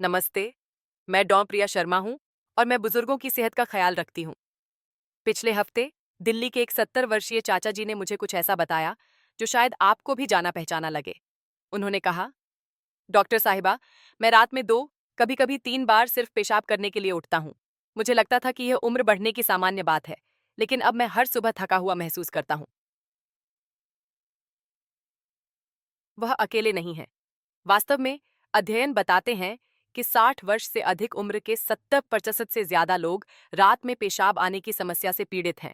नमस्ते, मैं डॉ प्रिया शर्मा हूँ और मैं बुजुर्गों की सेहत का ख्याल रखती हूँ। पिछले हफ्ते दिल्ली के एक 70 वर्षीय चाचा जी ने मुझे कुछ ऐसा बताया जो शायद आपको भी जाना पहचाना लगे। उन्होंने कहा, डॉक्टर साहिबा, मैं रात में 2, कभी-कभी 3 बार सिर्फ पेशाब करने के लिए उठता हूँ। मुझे लगता था कि यह उम्र बढ़ने की सामान्य बात है, लेकिन अब मैं हर सुबह थका हुआ महसूस करता हूँ। वह अकेले नहीं है। वास्तव में अध्ययन बताते हैं कि 60 वर्ष से अधिक उम्र के 70% से ज्यादा लोग रात में पेशाब आने की समस्या से पीड़ित हैं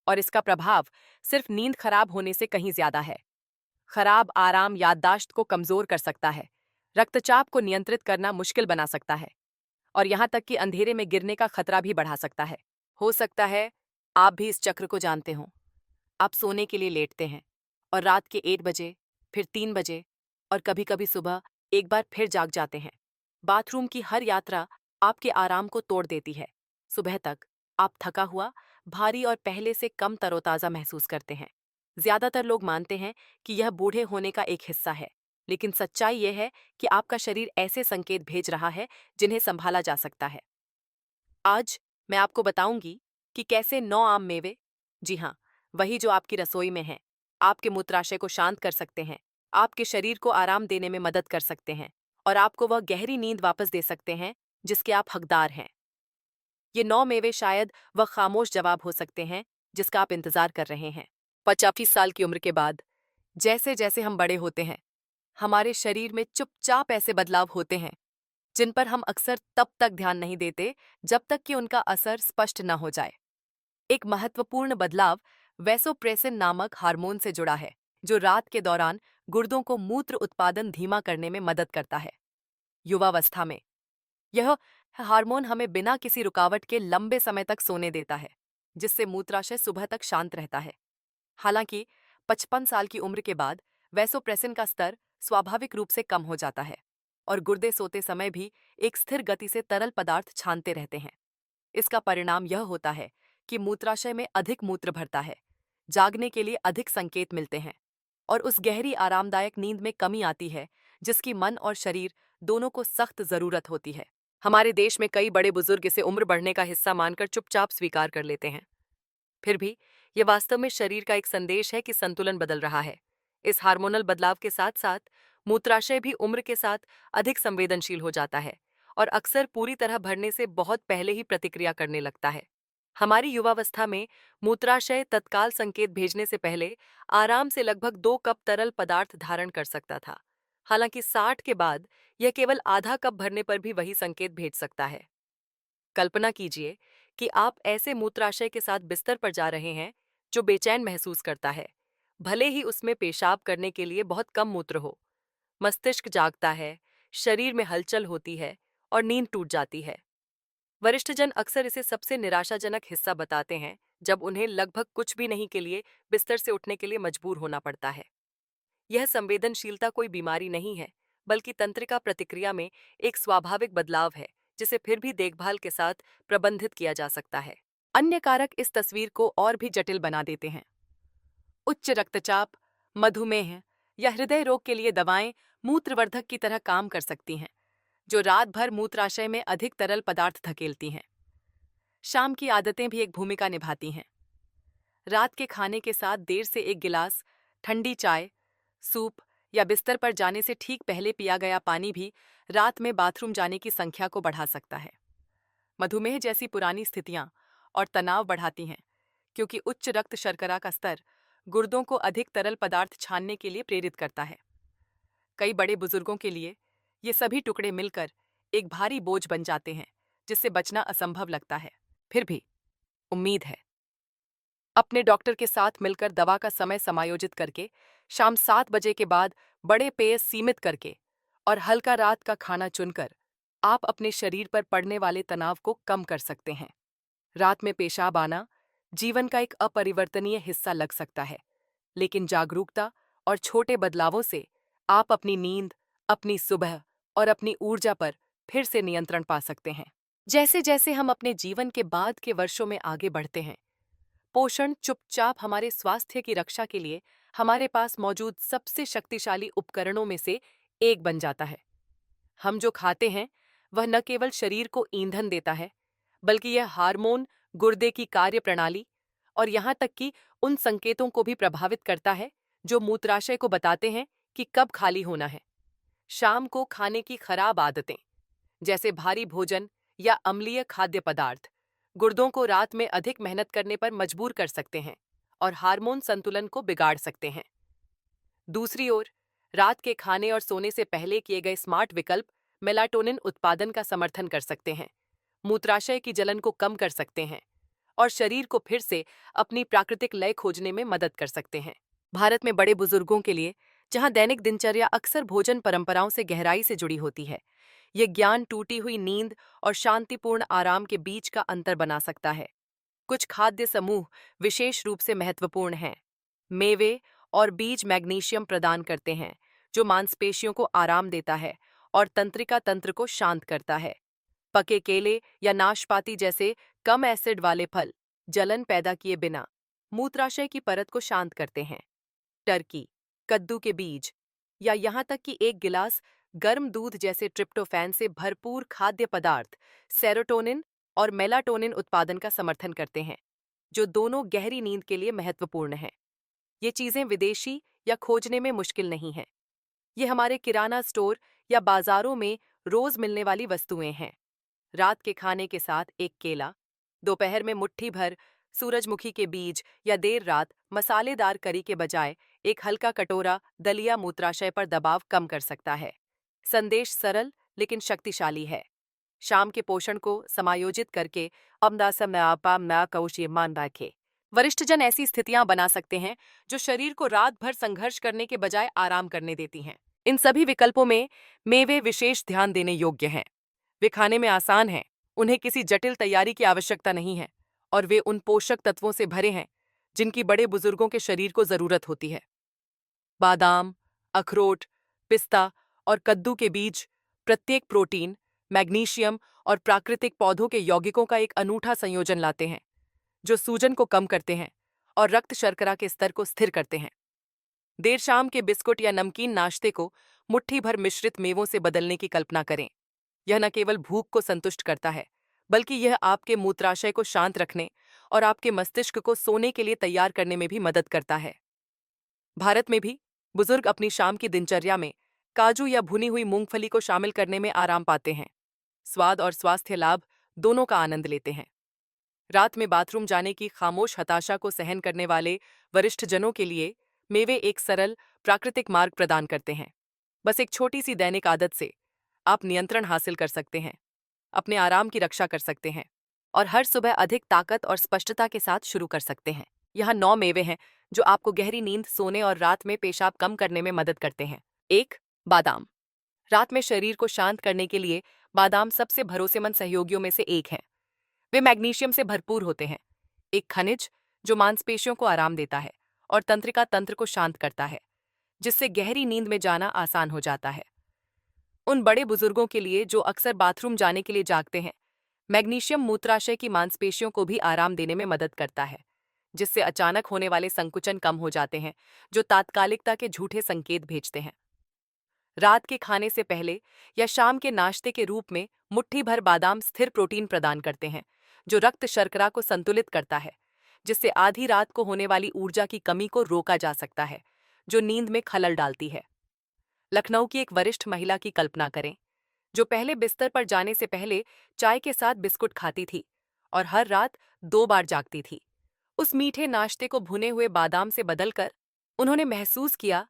और इसका प्रभाव सिर्फ नींद खराब होने से कहीं ज्यादा है। खराब आराम याददाश्त को कमजोर कर सकता है, रक्तचाप को नियंत्रित करना मुश्किल बना सकता है और यहाँ तक कि अंधेरे में गिरने का खतरा भी बढ़ा सकता है। हो सकता है आप भी इस चक्र को जानते हो। आप सोने के लिए लेटते हैं और रात के 1 बजे, फिर 3 बजे और कभी-कभी सुबह एक बार फिर जाग जाते हैं। बाथरूम की हर यात्रा आपके आराम को तोड़ देती है। सुबह तक आप थका हुआ, भारी और पहले से कम तरोताजा महसूस करते हैं। ज्यादातर लोग मानते हैं कि यह बूढ़े होने का एक हिस्सा है, लेकिन सच्चाई यह है कि आपका शरीर ऐसे संकेत भेज रहा है जिन्हें संभाला जा सकता है। आज मैं आपको बताऊंगी कि कैसे 9 आम मेवे, जी हाँ, वही जो आपकी रसोई में हैं, आपके मूत्राशय को शांत कर सकते हैं, आपके शरीर को आराम देने में मदद कर सकते हैं और आपको वह गहरी नींद वापस दे सकते हैं जिसके आप हकदार हैं। ये 9 मेवे शायद वह खामोश जवाब हो सकते हैं जिसका आप इंतजार कर रहे हैं। 85 साल की उम्र के बाद जैसे जैसे हम बड़े होते हैं, हमारे शरीर में चुपचाप ऐसे बदलाव होते हैं जिन पर हम अक्सर तब तक ध्यान नहीं देते जब तक कि उनका असर स्पष्ट न हो जाए। एक महत्वपूर्ण बदलाव वैसोप्रेसिन नामक हार्मोन से जुड़ा है, जो रात के दौरान गुर्दों को मूत्र उत्पादन धीमा करने में मदद करता है। युवावस्था में यह हार्मोन हमें बिना किसी रुकावट के लंबे समय तक सोने देता है, जिससे मूत्राशय सुबह तक शांत रहता है। हालांकि 55 साल की उम्र के बाद वैसोप्रेसिन का स्तर स्वाभाविक रूप से कम हो जाता है और गुर्दे सोते समय भी एक स्थिर गति से तरल पदार्थ छानते रहते हैं। इसका परिणाम यह होता है कि मूत्राशय में अधिक मूत्र भरता है, जागने के लिए अधिक संकेत मिलते हैं और उस गहरी आरामदायक नींद में कमी आती है जिसकी मन और शरीर दोनों को सख्त जरूरत होती है। हमारे देश में कई बड़े बुजुर्ग इसे उम्र बढ़ने का हिस्सा मानकर चुपचाप स्वीकार कर लेते हैं। फिर भी ये वास्तव में शरीर का एक संदेश है कि संतुलन बदल रहा है। इस हार्मोनल बदलाव के साथ साथ मूत्राशय भी उम्र के साथ अधिक संवेदनशील हो जाता है और अक्सर पूरी तरह भरने से बहुत पहले ही प्रतिक्रिया करने लगता है। हमारी युवावस्था में मूत्राशय तत्काल संकेत भेजने से पहले आराम से लगभग 2 कप तरल पदार्थ धारण कर सकता था। हालांकि 60 के बाद यह केवल आधा कप भरने पर भी वही संकेत भेज सकता है। कल्पना कीजिए कि आप ऐसे मूत्राशय के साथ बिस्तर पर जा रहे हैं जो बेचैन महसूस करता है, भले ही उसमें पेशाब करने के लिए बहुत कम मूत्र हो। मस्तिष्क जागता है, शरीर में हलचल होती है और नींद टूट जाती है। वरिष्ठजन अक्सर इसे सबसे निराशाजनक हिस्सा बताते हैं जब उन्हें लगभग कुछ भी नहीं के लिए बिस्तर से उठने के लिए मजबूर होना पड़ता है। यह संवेदनशीलता कोई बीमारी नहीं है, बल्कि तंत्रिका प्रतिक्रिया में एक स्वाभाविक बदलाव है जिसे फिर भी देखभाल के साथ प्रबंधित किया जा सकता है। अन्य कारक इस तस्वीर को और भी जटिल बना देते हैं। उच्च रक्तचाप, मधुमेह या हृदय रोग के लिए दवाएं मूत्रवर्धक की तरह काम कर सकती हैं, जो रात भर मूत्राशय में अधिक तरल पदार्थ धकेलती हैं। शाम की आदतें भी एक भूमिका निभाती हैं। रात के खाने के साथ देर से एक गिलास ठंडी चाय, सूप या बिस्तर पर जाने से ठीक पहले पिया गया पानी भी रात में बाथरूम जाने की संख्या को बढ़ा सकता है। मधुमेह जैसी पुरानी स्थितियां और तनाव बढ़ाती हैं, क्योंकि उच्च रक्त शर्करा का स्तर गुर्दों को अधिक तरल पदार्थ छानने के लिए प्रेरित करता है। कई बड़े बुजुर्गों के लिए ये सभी टुकड़े मिलकर एक भारी बोझ बन जाते हैं, जिससे बचना असंभव लगता है। फिर भी उम्मीद है। अपने डॉक्टर के साथ मिलकर दवा का समय समायोजित करके, शाम 7 बजे के बाद बड़े पेय सीमित करके और हल्का रात का खाना चुनकर आप अपने शरीर पर पड़ने वाले तनाव को कम कर सकते हैं। रात में पेशाब आना जीवन का एक अपरिवर्तनीय हिस्सा लग सकता है, लेकिन जागरूकता और छोटे बदलावों से आप अपनी नींद, अपनी सुबह और अपनी ऊर्जा पर फिर से नियंत्रण पा सकते हैं। जैसे जैसे हम अपने जीवन के बाद के वर्षों में आगे बढ़ते हैं, पोषण चुपचाप हमारे स्वास्थ्य की रक्षा के लिए हमारे पास मौजूद सबसे शक्तिशाली उपकरणों में से एक बन जाता है। हम जो खाते हैं वह न केवल शरीर को ईंधन देता है, बल्कि यह हार्मोन, गुर्दे की कार्य प्रणाली और यहाँ तक कि उन संकेतों को भी प्रभावित करता है जो मूत्राशय को बताते हैं कि कब खाली होना है। शाम को खाने की खराब आदतें, जैसे भारी भोजन या अम्लीय खाद्य पदार्थ, गुर्दों को रात में अधिक मेहनत करने पर मजबूर कर सकते हैं और हार्मोन संतुलन को बिगाड़ सकते हैं। दूसरी ओर, रात के खाने और सोने से पहले किए गए स्मार्ट विकल्प मेलाटोनिन उत्पादन का समर्थन कर सकते हैं, मूत्राशय की जलन को कम कर सकते हैं और शरीर को फिर से अपनी प्राकृतिक लय खोजने में मदद कर सकते हैं। भारत में बड़े बुजुर्गों के लिए, जहां दैनिक दिनचर्या अक्सर भोजन परंपराओं से गहराई से जुड़ी होती है, ये ज्ञान टूटी हुई नींद और शांतिपूर्ण आराम के बीच का अंतर बना सकता है। कुछ खाद्य समूह विशेष रूप से महत्वपूर्ण हैं। मेवे और बीज मैग्नीशियम प्रदान करते हैं, जो मांसपेशियों को आराम देता है और तंत्रिका तंत्र को शांत करता है। पके केले या नाशपाती जैसे कम एसिड वाले फल जलन पैदा किए बिना मूत्राशय की परत को शांत करते हैं। टर्की, कद्दू के बीज या यहाँ तक कि एक गिलास गर्म दूध जैसे ट्रिप्टोफैन से भरपूर खाद्य पदार्थ सेरोटोनिन और मेलाटोनिन उत्पादन का समर्थन करते हैं, जो दोनों गहरी नींद के लिए महत्वपूर्ण हैं। ये चीजें विदेशी या खोजने में मुश्किल नहीं हैं। ये हमारे किराना स्टोर या बाजारों में रोज मिलने वाली वस्तुएं हैं। रात के खाने के साथ एक केला, दोपहर में मुट्ठी भर सूरजमुखी के बीज या देर रात मसालेदार करी के बजाय एक हल्का कटोरा दलिया मूत्राशय पर दबाव कम कर सकता है। संदेश सरल लेकिन शक्तिशाली है। शाम के पोषण को समायोजित करके वरिष्ठजन ऐसी स्थितियां बना सकते हैं जो शरीर को रात भर संघर्ष करने के बजाय आराम करने देती हैं। इन सभी विकल्पों में मेवे विशेष ध्यान देने योग्य हैं। वे खाने में आसान हैं, उन्हें किसी जटिल तैयारी की आवश्यकता नहीं है और वे उन पोषक तत्वों से भरे हैं जिनकी बड़े बुजुर्गों के शरीर को जरूरत होती है। बादाम, अखरोट, पिस्ता और कद्दू के बीज प्रत्येक प्रोटीन, मैग्नीशियम और प्राकृतिक पौधों के यौगिकों का एक अनूठा संयोजन लाते हैं, जो सूजन को कम करते हैं और रक्त शर्करा के स्तर को स्थिर करते हैं। देर शाम के बिस्कुट या नमकीन नाश्ते को मुट्ठी भर मिश्रित मेवों से बदलने की कल्पना करें। यह न केवल भूख को संतुष्ट करता है, बल्कि यह आपके मूत्राशय को शांत रखने और आपके मस्तिष्क को सोने के लिए तैयार करने में भी मदद करता है। भारत में भी बुजुर्ग अपनी शाम की दिनचर्या में काजू या भुनी हुई मूंगफली को शामिल करने में आराम पाते हैं। स्वाद और स्वास्थ्य लाभ दोनों का आनंद लेते हैं। रात में बाथरूम जाने की खामोश हताशा को सहन करने वाले वरिष्ठ जनों के लिए मेवे एक सरल, प्राकृतिक मार्ग प्रदान करते हैं। बस एक छोटी सी दैनिक आदत से आप नियंत्रण हासिल कर सकते हैं, अपने आराम की रक्षा कर सकते हैं और हर सुबह अधिक ताकत और स्पष्टता के साथ शुरू कर सकते हैं। यहाँ 9 मेवे हैं जो आपको गहरी नींद, सोने और रात में पेशाब कम करने में मदद करते हैं। 1. बादाम। रात में शरीर को शांत करने के लिए बादाम सबसे भरोसेमंद सहयोगियों में से एक है। वे मैग्नीशियम से भरपूर होते हैं, एक खनिज जो मांसपेशियों को आराम देता है और तंत्रिका तंत्र को शांत करता है, जिससे गहरी नींद में जाना आसान हो जाता है। उन बड़े बुजुर्गों के लिए जो अक्सर बाथरूम जाने के लिए जागते हैं, मैग्नीशियम मूत्राशय की मांसपेशियों को भी आराम देने में मदद करता है, जिससे अचानक होने वाले संकुचन कम हो जाते हैं, जो तात्कालिकता के झूठे संकेत भेजते हैं। रात के खाने से पहले या शाम के नाश्ते के रूप में मुट्ठी भर बादाम स्थिर प्रोटीन प्रदान करते हैं, जो रक्त शर्करा को संतुलित करता है, जिससे आधी रात को होने वाली ऊर्जा की कमी को रोका जा सकता है, जो नींद में खलल डालती है। लखनऊ की एक वरिष्ठ महिला की कल्पना करें, जो पहले बिस्तर पर जाने से पहले चाय के साथ बिस्कुट खाती थी और हर रात 2 बार जागती थी। उस मीठे नाश्ते को भुने हुए बादाम से बदलकर उन्होंने महसूस किया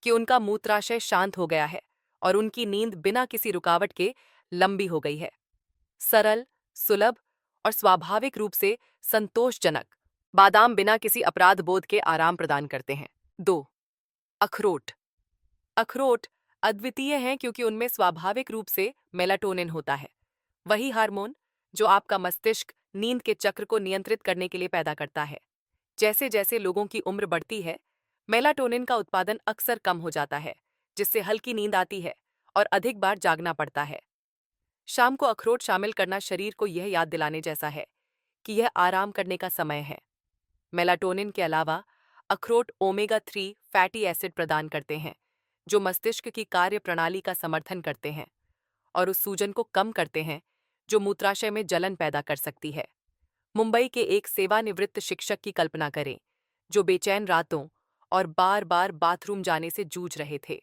कि उनका मूत्राशय शांत हो गया है और उनकी नींद बिना किसी रुकावट के लंबी हो गई है। सरल, सुलभ और स्वाभाविक रूप से संतोषजनक, बादाम बिना किसी अपराध बोध के आराम प्रदान करते हैं। 2. अखरोट। अखरोट अद्वितीय हैं क्योंकि उनमें स्वाभाविक रूप से मेलाटोनिन होता है, वही हार्मोन जो आपका मस्तिष्क नींद के चक्र को नियंत्रित करने के लिए पैदा करता है। जैसे जैसे लोगों की उम्र बढ़ती है, मेलाटोनिन का उत्पादन अक्सर कम हो जाता है, जिससे हल्की नींद आती है और अधिक बार जागना पड़ता है। शाम को अखरोट शामिल करना शरीर को यह याद दिलाने जैसा है कि यह आराम करने का समय है। मेलाटोनिन के अलावा अखरोट ओमेगा 3 फैटी एसिड प्रदान करते हैं, जो मस्तिष्क की कार्य प्रणाली का समर्थन करते हैं और उस सूजन को कम करते हैं जो मूत्राशय में जलन पैदा कर सकती है। मुंबई के एक सेवानिवृत्त शिक्षक की कल्पना करें, जो बेचैन रातों और बार बार बाथरूम जाने से जूझ रहे थे।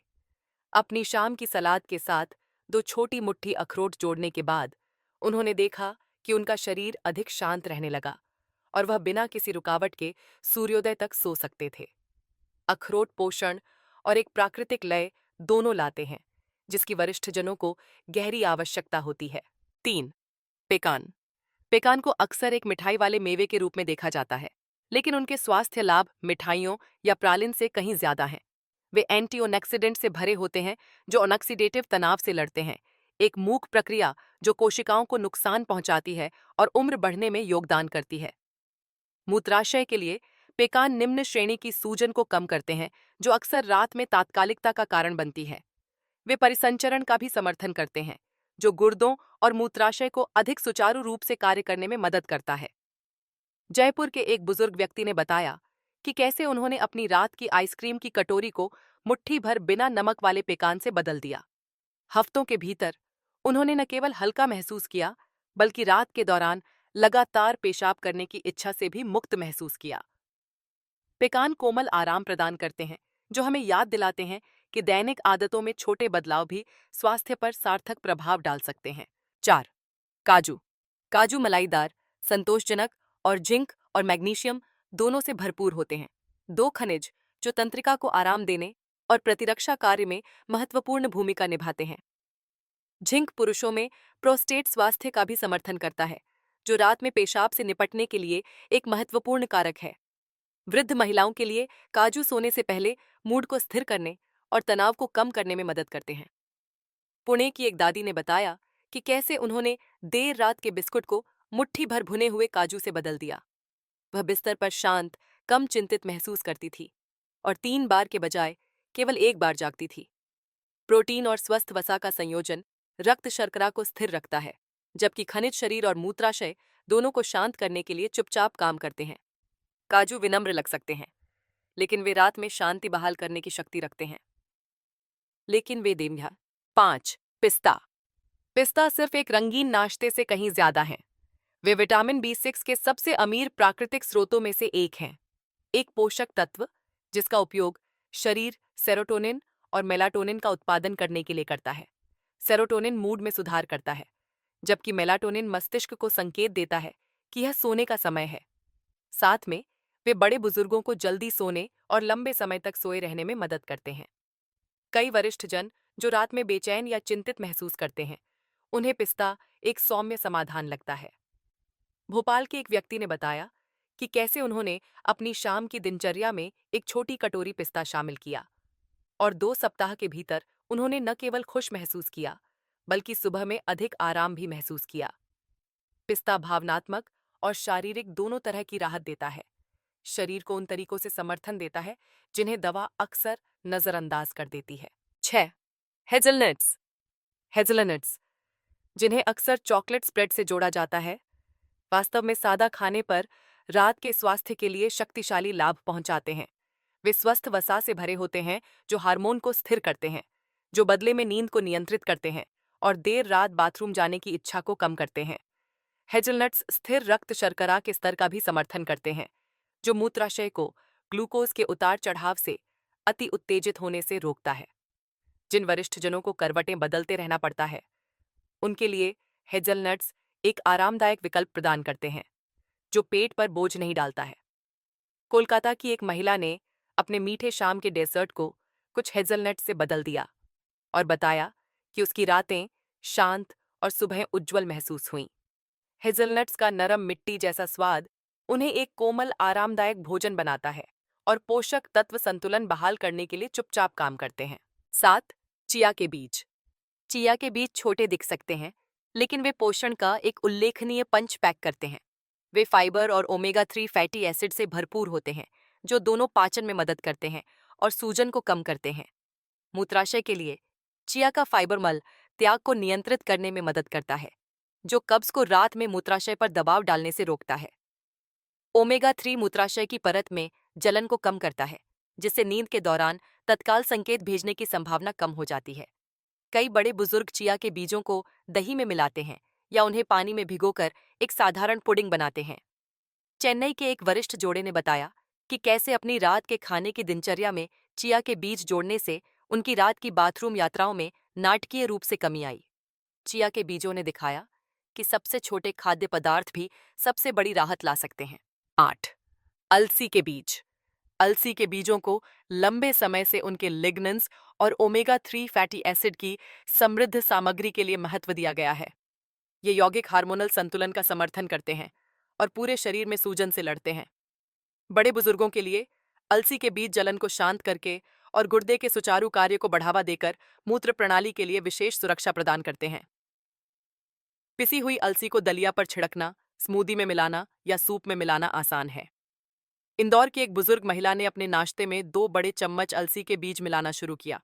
अपनी शाम की सलाद के साथ 2 छोटी मुट्ठी अखरोट जोड़ने के बाद उन्होंने देखा कि उनका शरीर अधिक शांत रहने लगा और वह बिना किसी रुकावट के सूर्योदय तक सो सकते थे। अखरोट पोषण और एक प्राकृतिक लय दोनों लाते हैं, जिसकी वरिष्ठजनों को गहरी आवश्यकता होती है। 3. पेकान। पेकान को अक्सर एक मिठाई वाले मेवे के रूप में देखा जाता है, लेकिन उनके स्वास्थ्य लाभ मिठाइयों या प्रालिन से कहीं ज्यादा हैं। वे एंटीऑक्सीडेंट से भरे होते हैं जो ऑक्सीडेटिव तनाव से लड़ते हैं, एक मूक प्रक्रिया जो कोशिकाओं को नुकसान पहुंचाती है और उम्र बढ़ने में योगदान करती है। मूत्राशय के लिए पेकान निम्न श्रेणी की सूजन को कम करते हैं, जो अक्सर रात में तात्कालिकता का कारण बनती है। वे परिसंचरण का भी समर्थन करते हैं, जो गुर्दों और मूत्राशय को अधिक सुचारू रूप से कार्य करने में मदद करता है। जयपुर के एक बुजुर्ग व्यक्ति ने बताया कि कैसे उन्होंने अपनी रात की आइसक्रीम की कटोरी को मुट्ठी भर बिना नमक वाले पेकान से बदल दिया। हफ्तों के भीतर उन्होंने न केवल हल्का महसूस किया, बल्कि रात के दौरान लगातार पेशाब करने की इच्छा से भी मुक्त महसूस किया। पेकान कोमल आराम प्रदान करते हैं, जो हमें याद दिलाते हैं कि दैनिक आदतों में छोटे बदलाव भी स्वास्थ्य पर सार्थक प्रभाव डाल सकते हैं। 4. काजू। काजू मलाईदार, संतोषजनक और जिंक और मैग्नीशियम दोनों से भरपूर होते हैं, 2 खनिज जो तंत्रिका को आराम देने और प्रतिरक्षा कार्य में महत्वपूर्ण भूमिका निभाते हैं। जिंक पुरुषों में प्रोस्टेट स्वास्थ्य का भी समर्थन करता है, जो रात में पेशाब से निपटने के लिए एक महत्वपूर्ण कारक है। वृद्ध महिलाओं के लिए काजू सोने से पहले मूड को स्थिर करने और तनाव को कम करने में मदद करते हैं। पुणे की एक दादी ने बताया कि कैसे उन्होंने देर रात के बिस्कुट को मुट्ठी भर भुने हुए काजू से बदल दिया। वह बिस्तर पर शांत, कम चिंतित महसूस करती थी और 3 बार के बजाय केवल 1 बार जागती थी। प्रोटीन और स्वस्थ वसा का संयोजन रक्त शर्करा को स्थिर रखता है, जबकि खनिज शरीर और मूत्राशय दोनों को शांत करने के लिए चुपचाप काम करते हैं। काजू विनम्र लग सकते हैं, लेकिन वे रात में शांति बहाल करने की शक्ति रखते हैं। लेकिन वे देम्या। 5. पिस्ता। पिस्ता सिर्फ एक रंगीन नाश्ते से कहीं ज्यादा हैं। वे विटामिन B6 के सबसे अमीर प्राकृतिक स्रोतों में से एक हैं, एक पोषक तत्व जिसका उपयोग शरीर सेरोटोनिन और मेलाटोनिन का उत्पादन करने के लिए करता है। सेरोटोनिन मूड में सुधार करता है, जबकि मेलाटोनिन मस्तिष्क को संकेत देता है कि यह सोने का समय है। साथ में वे बड़े बुजुर्गों को जल्दी सोने और लंबे समय तक सोए रहने में मदद करते हैं। कई वरिष्ठ जन जो रात में बेचैन या चिंतित महसूस करते हैं, उन्हें पिस्ता एक सौम्य समाधान लगता है। भोपाल के एक व्यक्ति ने बताया कि कैसे उन्होंने अपनी शाम की दिनचर्या में एक छोटी कटोरी पिस्ता शामिल किया और 2 सप्ताह के भीतर उन्होंने न केवल खुश महसूस किया, बल्कि सुबह में अधिक आराम भी महसूस किया। पिस्ता भावनात्मक और शारीरिक दोनों तरह की राहत देता है। शरीर को उन तरीकों से समर्थन देता है जिन्हें दवा अक्सर नजरअंदाज कर देती है। 6. हेज़लनट्स। हेज़लनट्स, जिन्हें अक्सर चॉकलेट स्प्रेड से जोड़ा जाता है, वास्तव में सादा खाने पर रात के स्वास्थ्य के लिए शक्तिशाली लाभ पहुंचाते हैं। वे स्वस्थ वसा से भरे होते हैं जो हार्मोन को स्थिर करते हैं, जो बदले में नींद को नियंत्रित करते हैं और देर रात बाथरूम जाने की इच्छा को कम करते हैं। हेज़लनट्स स्थिर रक्त शर्करा के स्तर का भी समर्थन करते हैं, जो मूत्राशय को ग्लूकोज के उतार चढ़ाव से अति उत्तेजित होने से रोकता है। जिन वरिष्ठजनों को करवटें बदलते रहना पड़ता है, उनके लिए हेज़लनट्स एक आरामदायक विकल्प प्रदान करते हैं, जो पेट पर बोझ नहीं डालता है। कोलकाता की एक महिला ने अपने मीठे शाम के डेजर्ट को कुछ हेज़लनट से बदल दिया और बताया कि उसकी रातें शांत और सुबह उज्ज्वल महसूस हुईं। हेज़लनट्स का नरम मिट्टी जैसा स्वाद उन्हें एक कोमल आरामदायक भोजन बनाता है और पोषक तत्व संतुलन बहाल करने के लिए चुपचाप काम करते हैं। 7. चिया के बीज। चिया के बीज छोटे दिख सकते हैं, लेकिन वे पोषण का एक उल्लेखनीय पंच पैक करते हैं। वे फाइबर और ओमेगा 3 फैटी एसिड से भरपूर होते हैं, जो दोनों पाचन में मदद करते हैं और सूजन को कम करते हैं। मूत्राशय के लिए चिया का फाइबर मल त्याग को नियंत्रित करने में मदद करता है, जो कब्ज को रात में मूत्राशय पर दबाव डालने से रोकता है। ओमेगा 3 मूत्राशय की परत में जलन को कम करता है, जिससे नींद के दौरान तत्काल संकेत भेजने की संभावना कम हो जाती है। कई बड़े बुजुर्ग चिया के बीजों को दही में मिलाते हैं या उन्हें पानी में भिगोकर एक साधारण पुडिंग बनाते हैं। चेन्नई के एक वरिष्ठ जोड़े ने बताया कि कैसे अपनी रात के खाने की दिनचर्या में चिया के बीज जोड़ने से उनकी रात की बाथरूम यात्राओं में नाटकीय रूप से कमी आई। चिया के बीजों ने दिखाया कि सबसे छोटे खाद्य पदार्थ भी सबसे बड़ी राहत ला सकते हैं। 8. अलसी के बीज। अलसी के बीजों को लंबे समय से उनके लिग्नेंस और ओमेगा 3 फैटी एसिड की समृद्ध सामग्री के लिए महत्व दिया गया है। ये यौगिक हार्मोनल संतुलन का समर्थन करते हैं और पूरे शरीर में सूजन से लड़ते हैं। बड़े बुजुर्गों के लिए अलसी के बीज जलन को शांत करके और गुर्दे के सुचारू कार्य को बढ़ावा देकर मूत्र प्रणाली के लिए विशेष सुरक्षा प्रदान करते हैं। पिसी हुई अलसी को दलिया पर छिड़कना, स्मूदी में मिलाना या सूप में मिलाना आसान है। इंदौर की एक बुजुर्ग महिला ने अपने नाश्ते में 2 बड़े चम्मच अलसी के बीज मिलाना शुरू किया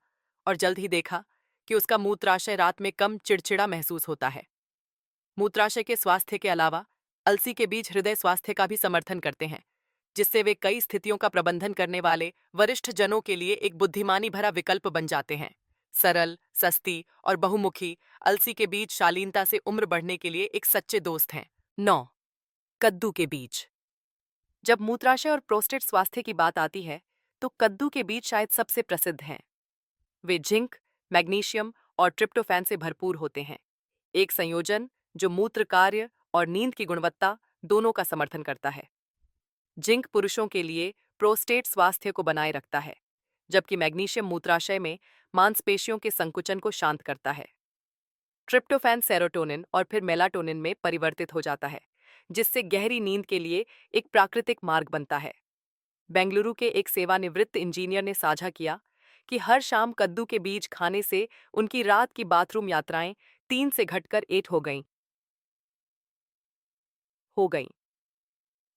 और जल्द ही देखा कि उसका मूत्राशय रात में कम चिड़चिड़ा महसूस होता है। मूत्राशय के स्वास्थ्य के अलावा अलसी के बीज हृदय स्वास्थ्य का भी समर्थन करते हैं, जिससे वे कई स्थितियों का प्रबंधन करने वाले वरिष्ठ जनों के लिए एक बुद्धिमानी भरा विकल्प बन जाते हैं। सरल, सस्ती और बहुमुखी अलसी के बीज शालीनता से उम्र बढ़ने के लिए एक सच्चे दोस्त हैं। 9. कद्दू के बीज। जब मूत्राशय और प्रोस्टेट स्वास्थ्य की बात आती है तो कद्दू के बीज शायद सबसे प्रसिद्ध हैं। वे जिंक, मैग्नीशियम और ट्रिप्टोफैन से भरपूर होते हैं, एक संयोजन जो मूत्र कार्य और नींद की गुणवत्ता दोनों का समर्थन करता है। जिंक पुरुषों के लिए प्रोस्टेट स्वास्थ्य को बनाए रखता है, जबकि मैग्नीशियम मूत्राशय में मांसपेशियों के संकुचन को शांत करता है। ट्रिप्टोफैन सेरोटोनिन और फिर मेलाटोनिन में परिवर्तित हो जाता है, जिससे गहरी नींद के लिए एक प्राकृतिक मार्ग बनता है। बेंगलुरु के एक सेवानिवृत्त इंजीनियर ने साझा किया कि हर शाम कद्दू के बीज खाने से उनकी रात की बाथरूम यात्राएं 3 से घटकर 8 हो गईं।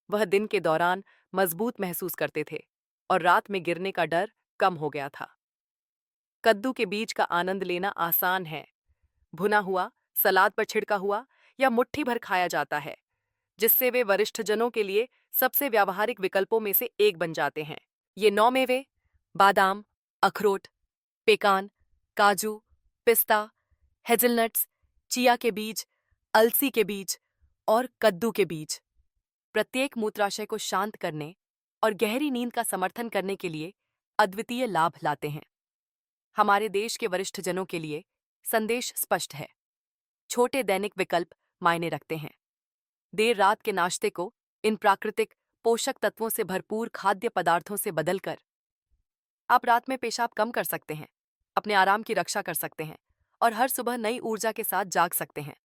वह दिन के दौरान मजबूत महसूस करते थे और रात में गिरने का डर कम हो गया था। कद्दू के बीज का आनंद लेना आसान है। भुना हुआ, सलाद पर छिड़का हुआ या मुट्ठी भर खाया जाता है, जिससे वे वरिष्ठजनों के लिए सबसे व्यावहारिक विकल्पों में से एक बन जाते हैं। ये 9 मेवे बादाम, अखरोट, पेकान, काजू, पिस्ता, हेज़लनट्स, चिया के बीज, अलसी के बीज और कद्दू के बीज प्रत्येक मूत्राशय को शांत करने और गहरी नींद का समर्थन करने के लिए अद्वितीय लाभ लाते हैं। हमारे देश के वरिष्ठजनों के लिए संदेश स्पष्ट है। छोटे दैनिक विकल्प मायने रखते हैं। देर रात के नाश्ते को इन प्राकृतिक पोषक तत्वों से भरपूर खाद्य पदार्थों से बदलकर आप रात में पेशाब कम कर सकते हैं, अपने आराम की रक्षा कर सकते हैं और हर सुबह नई ऊर्जा के साथ जाग सकते हैं।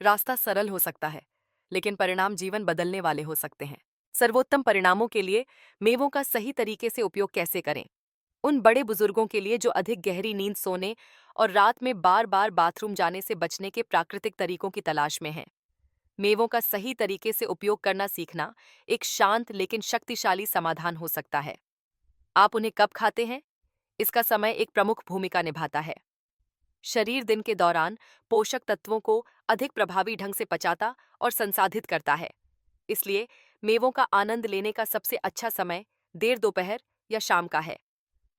रास्ता सरल हो सकता है, लेकिन परिणाम जीवन बदलने वाले हो सकते हैं। सर्वोत्तम परिणामों के लिए मेवों का सही तरीके से उपयोग कैसे करें? उन बड़े बुजुर्गों के लिए जो अधिक गहरी नींद सोने और रात में बार बार बाथरूम जाने से बचने के प्राकृतिक तरीकों की तलाश में हैं। मेवों का सही तरीके से उपयोग करना सीखना एक शांत लेकिन शक्तिशाली समाधान हो सकता है। आप उन्हें कब खाते हैं, इसका समय एक प्रमुख भूमिका निभाता है। शरीर दिन के दौरान पोषक तत्वों को अधिक प्रभावी ढंग से पचाता और संसाधित करता है। इसलिए मेवों का आनंद लेने का सबसे अच्छा समय देर दोपहर या शाम का है।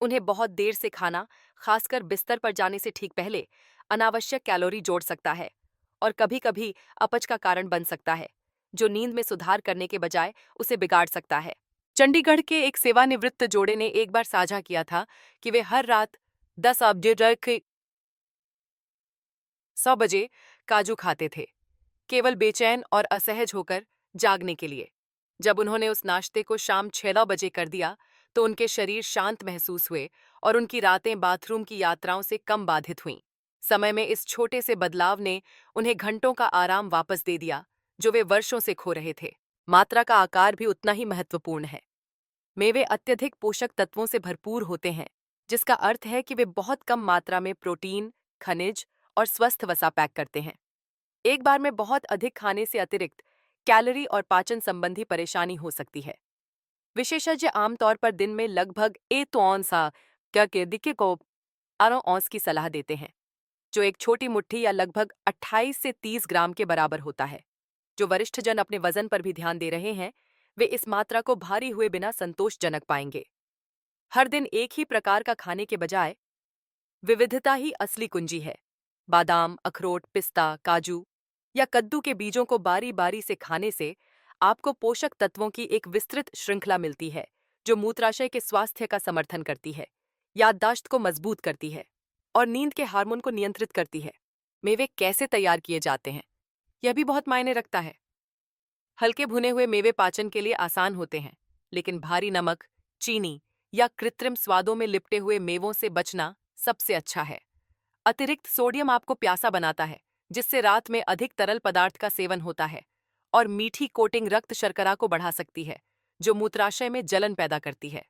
उन्हें बहुत देर से खाना, खासकर बिस्तर पर जाने से ठीक पहले, अनावश्यक कैलोरी जोड़ सकता है और कभी-कभी अपच का कारण बन सकता है, जो नींद में सुधार करने के बजाय उसे बिगाड़ सकता है। चंडीगढ़ के एक सेवानिवृत्त जोड़े ने एक बार साझा किया था कि वे हर रात 100 बजे काजू खाते थे, केवल बेचैन और असहज होकर जागने के लिए। जब उन्होंने उस नाश्ते को शाम 6 बजे कर दिया, तो उनके शरीर शांत महसूस हुए और उनकी रातें बाथरूम की यात्राओं से कम बाधित हुईं। समय में इस छोटे से बदलाव ने उन्हें घंटों का आराम वापस दे दिया, जो वे वर्षों से खो रहे थे। मात्रा का आकार भी उतना ही महत्वपूर्ण है। मेवे अत्यधिक पोषक तत्वों से भरपूर होते हैं, जिसका अर्थ है कि वे बहुत कम मात्रा में प्रोटीन, खनिज और स्वस्थ वसा पैक करते हैं। एक बार में बहुत अधिक खाने से अतिरिक्त कैलोरी और पाचन संबंधी परेशानी हो सकती है। विशेषज्ञ आमतौर पर दिन में लगभग 1 औंस को 12 औंस की सलाह देते हैं, जो एक छोटी मुट्ठी या लगभग 28 से 30 ग्राम के बराबर होता है। जो वरिष्ठजन अपने वजन पर भी ध्यान दे रहे हैं, वे इस मात्रा को भारी हुए बिना संतोषजनक पाएंगे। हर दिन एक ही प्रकार का खाने के बजाय विविधता ही असली कुंजी है। बादाम, अखरोट, पिस्ता, काजू या कद्दू के बीजों को बारी बारी से खाने से आपको पोषक तत्वों की एक विस्तृत श्रृंखला मिलती है, जो मूत्राशय के स्वास्थ्य का समर्थन करती है, याददाश्त को मजबूत करती है और नींद के हार्मोन को नियंत्रित करती है। मेवे कैसे तैयार किए जाते हैं, यह भी बहुत मायने रखता है। हल्के भुने हुए मेवे पाचन के लिए आसान होते हैं, लेकिन भारी नमक, चीनी या कृत्रिम स्वादों में लिपटे हुए मेवों से बचना सबसे अच्छा है। अतिरिक्त सोडियम आपको प्यासा बनाता है, जिससे रात में अधिक तरल पदार्थ का सेवन होता है, और मीठी कोटिंग रक्त शर्करा को बढ़ा सकती है, जो मूत्राशय में जलन पैदा करती है।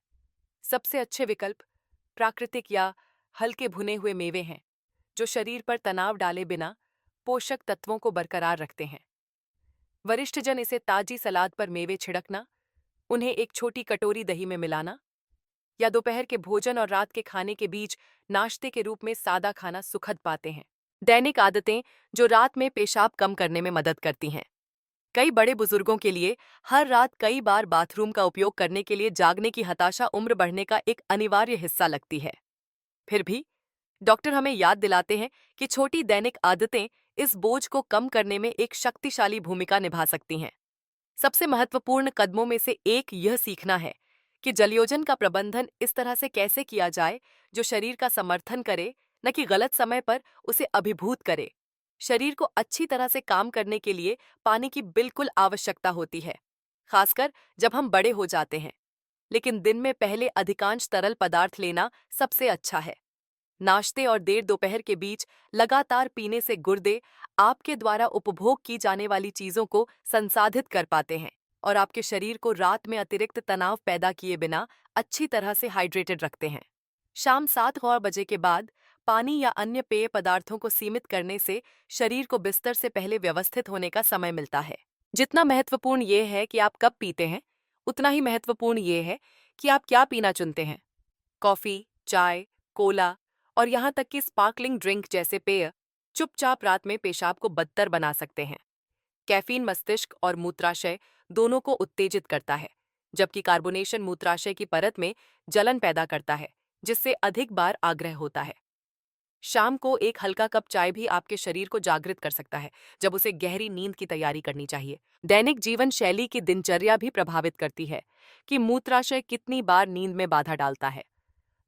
सबसे अच्छे विकल्प प्राकृतिक या हल्के भुने हुए मेवे हैं, जो शरीर पर तनाव डाले बिना पोषक तत्वों को बरकरार रखते हैं। वरिष्ठजन इसे ताजी सलाद पर मेवे छिड़कना, उन्हें एक छोटी कटोरी दही में मिलाना या दोपहर के भोजन और रात के खाने के बीच नाश्ते के रूप में सादा खाना सुखद पाते हैं। दैनिक आदतें जो रात में पेशाब कम करने में मदद करती हैं। कई बड़े बुजुर्गों के लिए हर रात कई बार बाथरूम का उपयोग करने के लिए जागने की हताशा उम्र बढ़ने का एक अनिवार्य हिस्सा लगती है। फिर भी डॉक्टर हमें याद दिलाते हैं कि छोटी दैनिक आदतें इस बोझ को कम करने में एक शक्तिशाली भूमिका निभा सकती हैं। सबसे महत्वपूर्ण कदमों में से एक यह सीखना है कि जलयोजन का प्रबंधन इस तरह से कैसे किया जाए जो शरीर का समर्थन करे, न कि गलत समय पर उसे अभिभूत करे। शरीर को अच्छी तरह से काम करने के लिए पानी की बिल्कुल आवश्यकता होती है, खासकर जब हम बड़े हो जाते हैं। लेकिन दिन में पहले अधिकांश तरल पदार्थ लेना सबसे अच्छा है। नाश्ते और देर दोपहर के बीच लगातार पीने से गुर्दे आपके द्वारा उपभोग की जाने वाली चीजों को संसाधित कर पाते हैं और आपके शरीर को रात में अतिरिक्त तनाव पैदा किए बिना अच्छी तरह से हाइड्रेटेड रखते हैं। शाम 7 बजे के बाद पानी या अन्य पेय पदार्थों को सीमित करने से शरीर को बिस्तर से पहले व्यवस्थित होने का समय मिलता है। जितना महत्वपूर्ण ये है कि आप कब पीते हैं, उतना ही महत्वपूर्ण ये है कि आप क्या पीना चुनते हैं। कॉफी, चाय, कोला और यहाँ तक कि स्पार्कलिंग ड्रिंक जैसे पेय चुपचाप रात में पेशाब को बदतर बना सकते हैं। कैफीन मस्तिष्क और मूत्राशय दोनों को उत्तेजित करता है, जबकि कार्बोनेशन मूत्राशय की परत में जलन पैदा करता है, जिससे अधिक बार आग्रह होता है। शाम को एक हल्का कप चाय भी आपके शरीर को जागृत कर सकता है, जब उसे गहरी नींद की तैयारी करनी चाहिए। दैनिक जीवन शैली की दिनचर्या भी प्रभावित करती है कि मूत्राशय कितनी बार नींद में बाधा डालता है।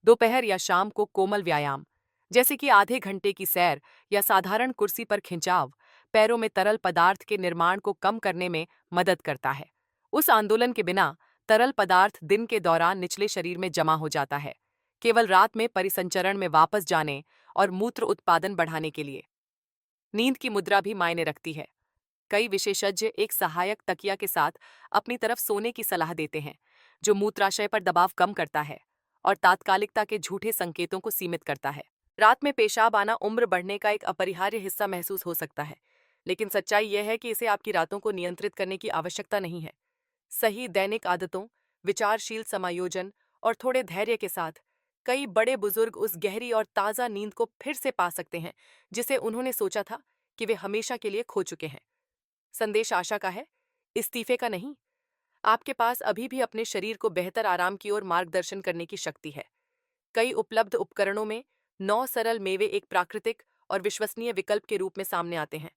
दोपहर या शाम को कोमल व्यायाम, जैसे कि आधे घंटे की सैर या साधारण कुर्सी पर खिंचाव, पैरों में तरल पदार्थ के निर्माण को कम करने में मदद करता है। उस आंदोलन के बिना तरल पदार्थ दिन के दौरान निचले शरीर में जमा हो जाता है, केवल रात में परिसंचरण में वापस जाने और मूत्र उत्पादन बढ़ाने के लिए। नींद की मुद्रा भी मायने रखती है। कई विशेषज्ञ एक सहायक तकिया के साथ अपनी तरफ सोने की सलाह देते हैं, जो मूत्राशय पर दबाव कम करता है और तात्कालिकता के झूठे संकेतों को सीमित करता है। रात में पेशाब आना उम्र बढ़ने का एक अपरिहार्य हिस्सा महसूस हो सकता है, लेकिन सच्चाई यह है कि इसे आपकी रातों को नियंत्रित करने की आवश्यकता नहीं है। सही दैनिक आदतों, विचारशील समायोजन और थोड़े धैर्य के साथ कई बड़े बुजुर्ग उस गहरी और ताज़ा नींद को फिर से पा सकते हैं, जिसे उन्होंने सोचा था कि वे हमेशा के लिए खो चुके हैं। संदेश आशा का है, इस्तीफे का नहीं। आपके पास अभी भी अपने शरीर को बेहतर आराम की ओर मार्गदर्शन करने की शक्ति है। कई उपलब्ध उपकरणों में 9 सरल मेवे एक प्राकृतिक और विश्वसनीय विकल्प के रूप में सामने आते हैं।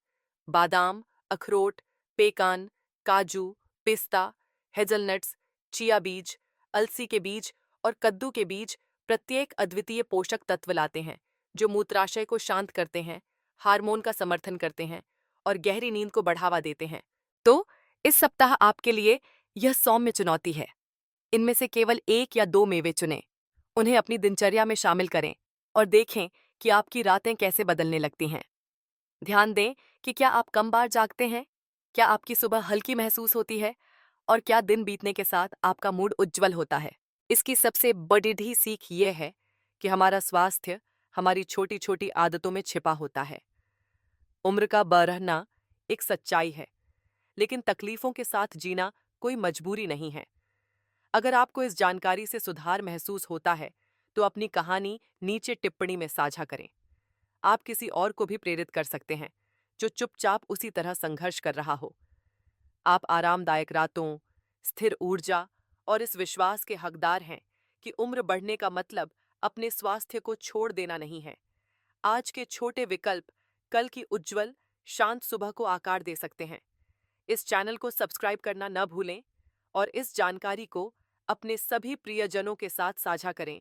बादाम, अखरोट, पेकान, काजू, पिस्ता, हेज़लनट्स, चिया बीज, अलसी के बीज और कद्दू के बीज प्रत्येक अद्वितीय पोषक तत्व लाते हैं, जो मूत्राशय को शांत करते हैं, हार्मोन का समर्थन करते हैं और गहरी नींद को बढ़ावा देते हैं। तो इस सप्ताह आपके लिए यह सौम्य चुनौती है। इनमें से केवल 1 या 2 मेवे चुनें, उन्हें अपनी दिनचर्या में शामिल करें और देखें कि आपकी रातें कैसे बदलने लगती हैं। ध्यान दें कि क्या आप कम बार जागते हैं, क्या आपकी सुबह हल्की महसूस होती है और क्या दिन बीतने के साथ आपका मूड उज्जवल होता है। इसकी सबसे बड़ी सीख ये है कि हमारा स्वास्थ्य हमारी छोटी छोटी आदतों में छिपा होता है। उम्र का बढ़ना एक सच्चाई है, लेकिन तकलीफों के साथ जीना कोई मजबूरी नहीं है। अगर आपको इस जानकारी से सुधार महसूस होता है, तो अपनी कहानी नीचे टिप्पणी में साझा करें। आप किसी और को भी प्रेरित कर सकते हैं, जो चुपचाप उसी तरह संघर्ष कर रहा हो। आप आरामदायक रातों, स्थिर ऊर्जा और इस विश्वास के हकदार हैं कि उम्र बढ़ने का मतलब अपने स्वास्थ्य को छोड़ देना नहीं है। आज के छोटे विकल्प कल की उज्जवल, शांत सुबह को आकार दे सकते हैं। इस चैनल को सब्सक्राइब करना न भूलें और इस जानकारी को अपने सभी प्रियजनों के साथ साझा करें।